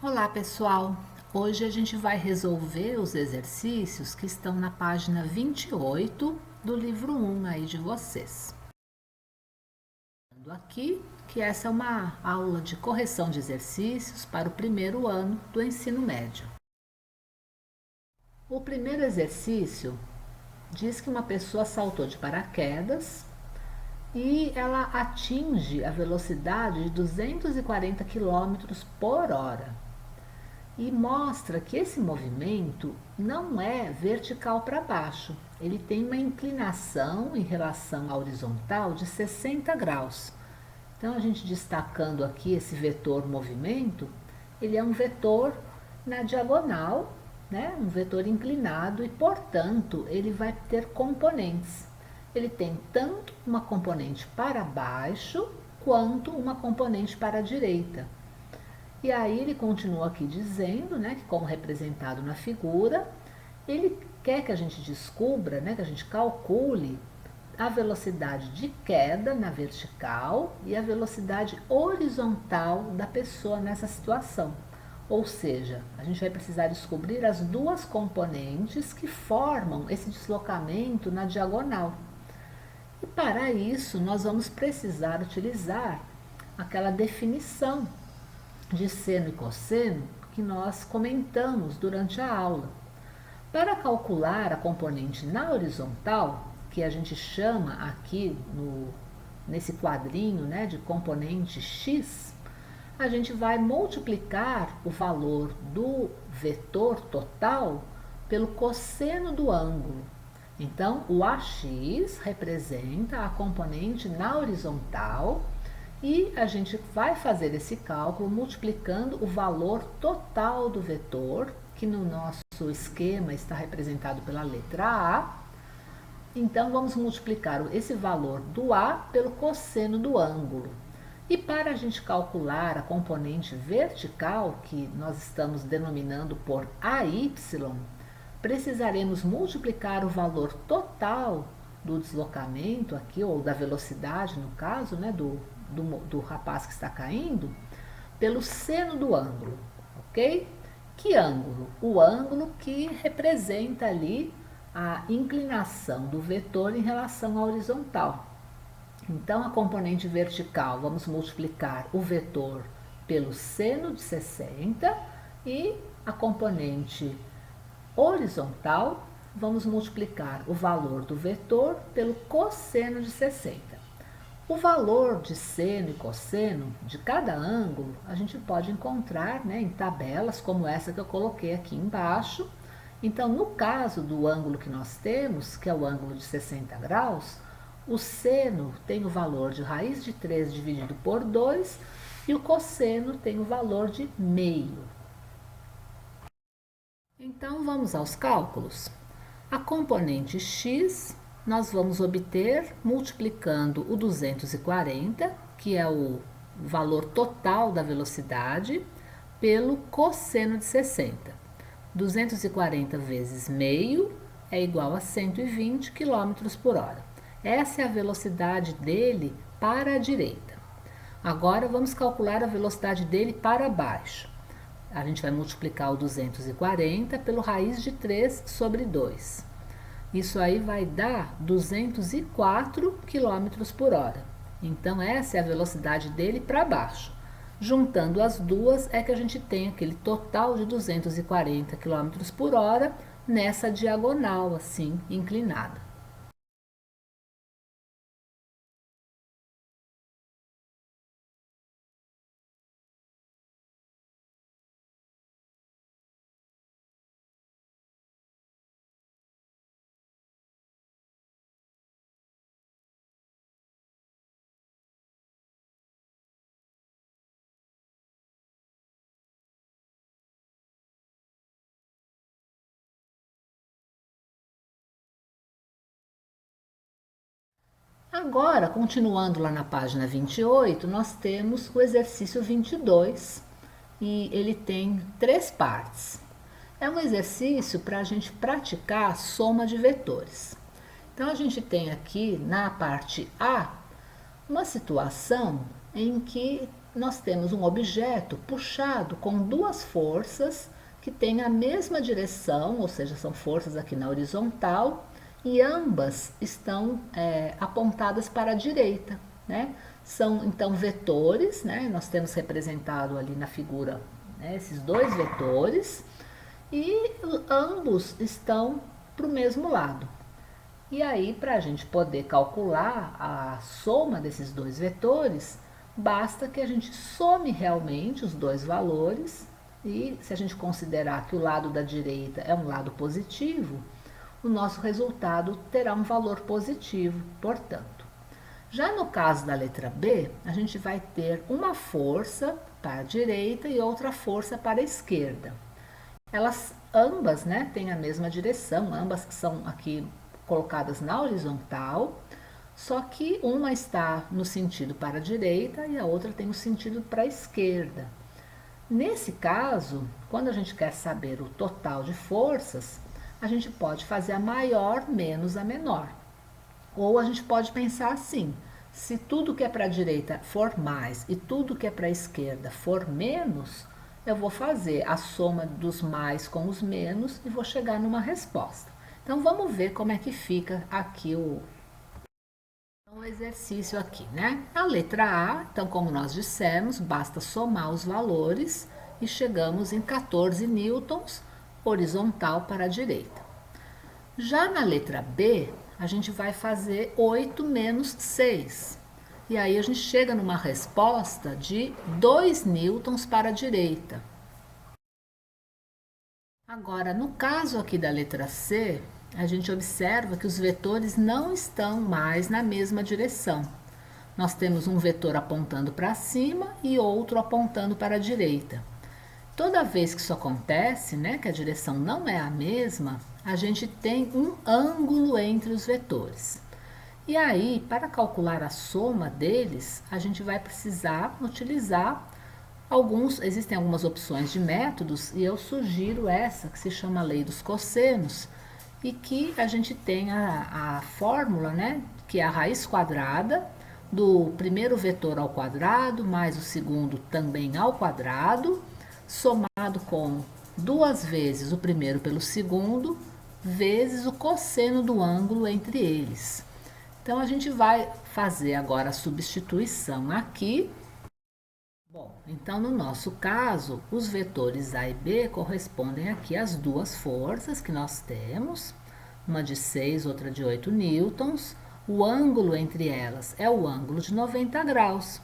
Olá pessoal, hoje a gente vai resolver os exercícios que estão na página 28 do livro 1 aí de vocês. Aqui que essa é uma aula de correção de exercícios para o primeiro ano do ensino médio. O primeiro exercício diz que uma pessoa saltou de paraquedas e ela atinge a velocidade de 240 km por hora. E mostra que esse movimento não é vertical para baixo, ele tem uma inclinação em relação à horizontal de 60 graus. Então, a gente destacando aqui esse vetor movimento, ele é um vetor na diagonal, né? Um vetor inclinado e, portanto, ele vai ter componentes. Ele tem tanto uma componente para baixo quanto uma componente para a direita. E aí ele continua aqui dizendo, né, que como representado na figura, ele quer que a gente descubra, né, que a gente calcule a velocidade de queda na vertical e a velocidade horizontal da pessoa nessa situação. Ou seja, a gente vai precisar descobrir as duas componentes que formam esse deslocamento na diagonal. E para isso, nós vamos precisar utilizar aquela definição de seno e cosseno que nós comentamos durante a aula. Para calcular a componente na horizontal, que a gente chama aqui nesse quadrinho, né, de componente x, a gente vai multiplicar o valor do vetor total pelo cosseno do ângulo. Então, o AX representa a componente na horizontal e a gente vai fazer esse cálculo multiplicando o valor total do vetor, que no nosso esquema está representado pela letra A. Então, vamos multiplicar esse valor do A pelo cosseno do ângulo. E para a gente calcular a componente vertical, que nós estamos denominando por AY, precisaremos multiplicar o valor total do deslocamento aqui, ou da velocidade no caso, né, do rapaz que está caindo, pelo seno do ângulo, ok? Que ângulo? O ângulo que representa ali a inclinação do vetor em relação à horizontal. Então, a componente vertical, vamos multiplicar o vetor pelo seno de 60 e a componente horizontal, vamos multiplicar o valor do vetor pelo cosseno de 60. O valor de seno e cosseno de cada ângulo a gente pode encontrar, né, em tabelas como essa que eu coloquei aqui embaixo. Então, no caso do ângulo que nós temos, que é o ângulo de 60 graus, o seno tem o valor de raiz de 3 dividido por 2 e o cosseno tem o valor de meio. Então, vamos aos cálculos. A componente x nós vamos obter multiplicando o 240, que é o valor total da velocidade, pelo cosseno de 60. 240 vezes meio é igual a 120 km por hora. Essa é a velocidade dele para a direita. Agora vamos calcular a velocidade dele para baixo. A gente vai multiplicar o 240 pelo raiz de 3 sobre 2. Isso aí vai dar 204 km por hora. Então, essa é a velocidade dele para baixo. Juntando as duas é que a gente tem aquele total de 240 km por hora nessa diagonal assim, inclinada. Agora, continuando lá na página 28, nós temos o exercício 22 e ele tem 3 partes. É um exercício para a gente praticar a soma de vetores. Então, a gente tem aqui na parte A uma situação em que nós temos um objeto puxado com duas forças que têm a mesma direção, ou seja, são forças aqui na horizontal, e ambas estão apontadas para a direita, né? São então vetores, né? Nós temos representado ali na figura, né, esses dois vetores, e ambos estão para o mesmo lado. E aí, para a gente poder calcular a soma desses dois vetores, basta que a gente some realmente os dois valores, e se a gente considerar que o lado da direita é um lado positivo, o nosso resultado terá um valor positivo, portanto. Já no caso da letra B, a gente vai ter uma força para a direita e outra força para a esquerda. Elas ambas, né, têm a mesma direção, ambas são aqui colocadas na horizontal, só que uma está no sentido para a direita e a outra tem o sentido para a esquerda. Nesse caso, quando a gente quer saber o total de forças, a gente pode fazer a maior menos a menor. Ou a gente pode pensar assim: se tudo que é para a direita for mais e tudo que é para a esquerda for menos, eu vou fazer a soma dos mais com os menos e vou chegar numa resposta. Então vamos ver como é que fica aqui o exercício aqui, né? A letra A, então como nós dissemos, basta somar os valores e chegamos em 14 newtons horizontal para a direita. Já na letra B, a gente vai fazer 8 menos 6. E aí a gente chega numa resposta de 2 newtons para a direita. Agora, no caso aqui da letra C, a gente observa que os vetores não estão mais na mesma direção. Nós temos um vetor apontando para cima e outro apontando para a direita. Toda vez que isso acontece, né, que a direção não é a mesma, a gente tem um ângulo entre os vetores. E aí, para calcular a soma deles, a gente vai precisar utilizar existem algumas opções de métodos, e eu sugiro essa que se chama lei dos cossenos, e que a gente tem a fórmula, né, que é a raiz quadrada do primeiro vetor ao quadrado, mais o segundo também ao quadrado, somado com 2 vezes o primeiro pelo segundo, vezes o cosseno do ângulo entre eles. Então, a gente vai fazer agora a substituição aqui. Bom, então no nosso caso, os vetores A e B correspondem aqui às duas forças que nós temos, uma de 6, outra de 8 newtons. O ângulo entre elas é o ângulo de 90 graus.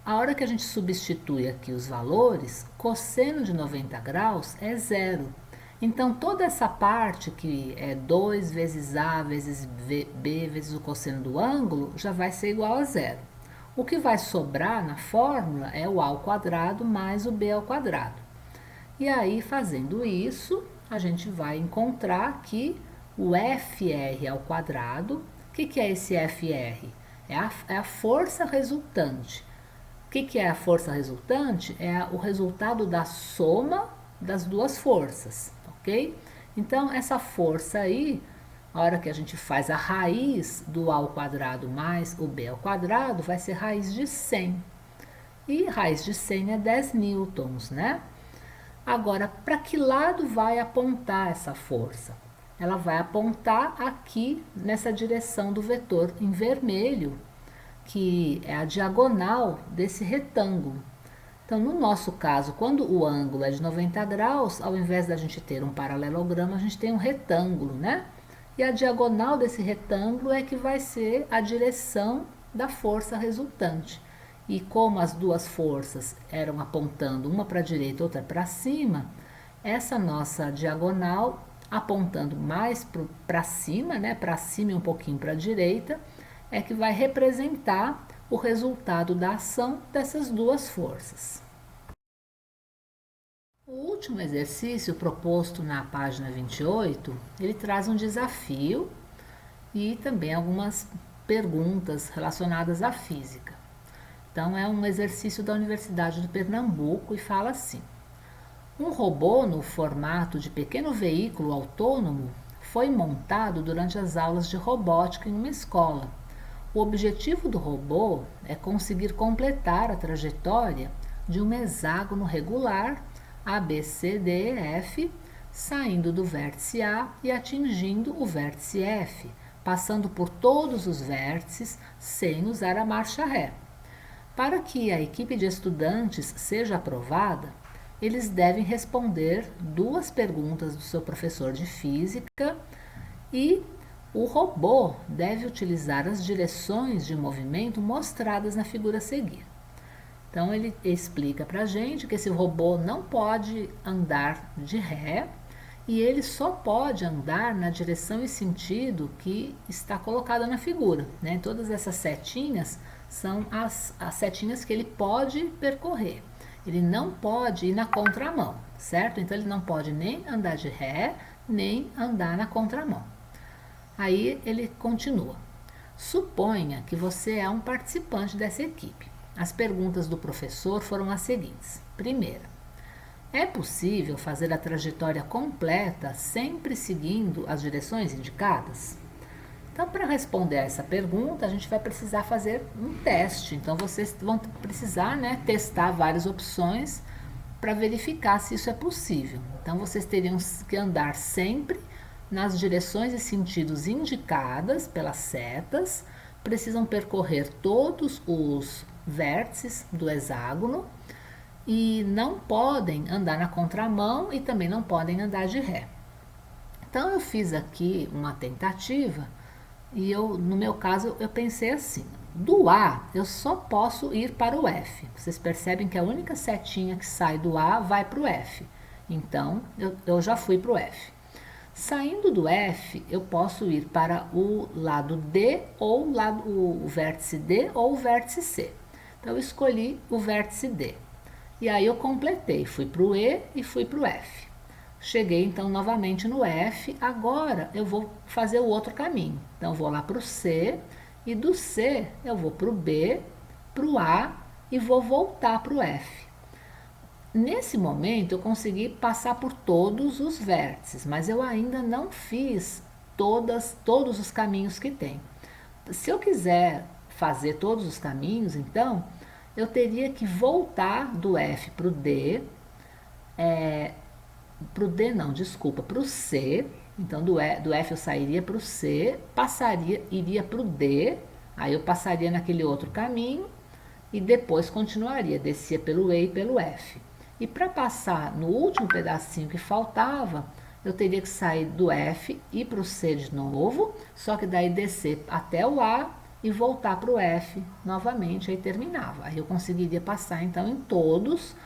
A hora que a gente substitui aqui os valores, cosseno de 90 graus é zero. Então, toda essa parte que é 2 vezes A vezes B vezes o cosseno do ângulo já vai ser igual a zero. O que vai sobrar na fórmula é o A ao quadrado mais o B ao quadrado. E aí, fazendo isso, a gente vai encontrar aqui o FR ao quadrado. O que é esse FR? É a força resultante. O que é a força resultante? É o resultado da soma das duas forças, ok? Então, essa força aí, a hora que a gente faz a raiz do A ao quadrado mais o B ao quadrado, vai ser raiz de 100. E raiz de 100 é 10 newtons, né? Agora, para que lado vai apontar essa força? Ela vai apontar aqui nessa direção do vetor em vermelho, que é a diagonal desse retângulo. Então, no nosso caso, quando o ângulo é de 90 graus, ao invés da gente ter um paralelogramo, a gente tem um retângulo, né? E a diagonal desse retângulo é que vai ser a direção da força resultante. E como as duas forças eram apontando uma para a direita e outra para cima, essa nossa diagonal apontando mais para cima, né? Para cima e um pouquinho para a direita, é que vai representar o resultado da ação dessas duas forças. O último exercício proposto na página 28, ele traz um desafio e também algumas perguntas relacionadas à física. Então, é um exercício da Universidade de Pernambuco e fala assim: um robô no formato de pequeno veículo autônomo foi montado durante as aulas de robótica em uma escola. O objetivo do robô é conseguir completar a trajetória de um hexágono regular ABCDEF, saindo do vértice A e atingindo o vértice F, passando por todos os vértices sem usar a marcha ré. Para que a equipe de estudantes seja aprovada, eles devem responder 2 perguntas do seu professor de física e o robô deve utilizar as direções de movimento mostradas na figura a seguir. Então ele explica para a gente que esse robô não pode andar de ré e ele só pode andar na direção e sentido que está colocada na figura, né? Todas essas setinhas são as setinhas que ele pode percorrer. Ele não pode ir na contramão, certo? Então ele não pode nem andar de ré, nem andar na contramão. Aí ele continua. Suponha que você é um participante dessa equipe. As perguntas do professor foram as seguintes. Primeira, é possível fazer a trajetória completa sempre seguindo as direções indicadas? Então, para responder a essa pergunta, a gente vai precisar fazer um teste. Então, vocês vão precisar, testar várias opções para verificar se isso é possível. Então, vocês teriam que andar sempre nas direções e sentidos indicadas pelas setas, precisam percorrer todos os vértices do hexágono e não podem andar na contramão e também não podem andar de ré. Então, eu fiz aqui uma tentativa. E no meu caso, eu pensei assim, do A eu só posso ir para o F. Vocês percebem que a única setinha que sai do A vai para o F. Então, eu já fui para o F. Saindo do F, eu posso ir para o lado D, ou o vértice D ou o vértice C. Então, eu escolhi o vértice D. E aí eu completei, fui para o E e fui para o F. Cheguei então novamente no F, agora eu vou fazer o outro caminho. Então eu vou lá para o C e do C eu vou para o B, para o A e vou voltar para o F. Nesse momento eu consegui passar por todos os vértices, mas eu ainda não fiz todos os caminhos que tem. Se eu quiser fazer todos os caminhos, então eu teria que voltar do F para o D, para o C. Então do F eu sairia para o C, iria para o D, aí eu passaria naquele outro caminho e depois continuaria, descia pelo E e pelo F. E para passar no último pedacinho que faltava, eu teria que sair do F, ir para o C de novo, só que daí descer até o A e voltar para o F novamente, aí terminava. Aí eu conseguiria passar então em todos,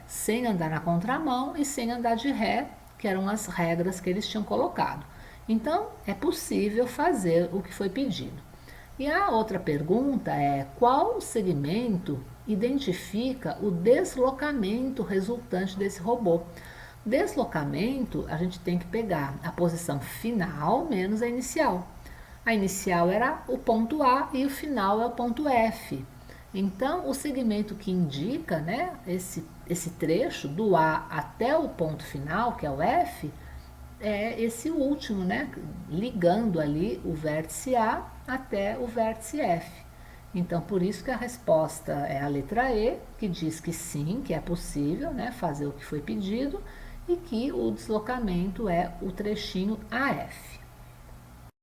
sem andar na contramão e sem andar de ré, que eram as regras que eles tinham colocado. Então, é possível fazer o que foi pedido. E a outra pergunta é: qual segmento identifica o deslocamento resultante desse robô? Deslocamento, a gente tem que pegar a posição final menos a inicial. A inicial era o ponto A e o final é o ponto F. Então, o segmento que indica esse trecho do A até o ponto final, que é o F, é esse último, ligando ali o vértice A até o vértice F. Então, por isso que a resposta é a letra E, que diz que sim, que é possível fazer o que foi pedido e que o deslocamento é o trechinho AF.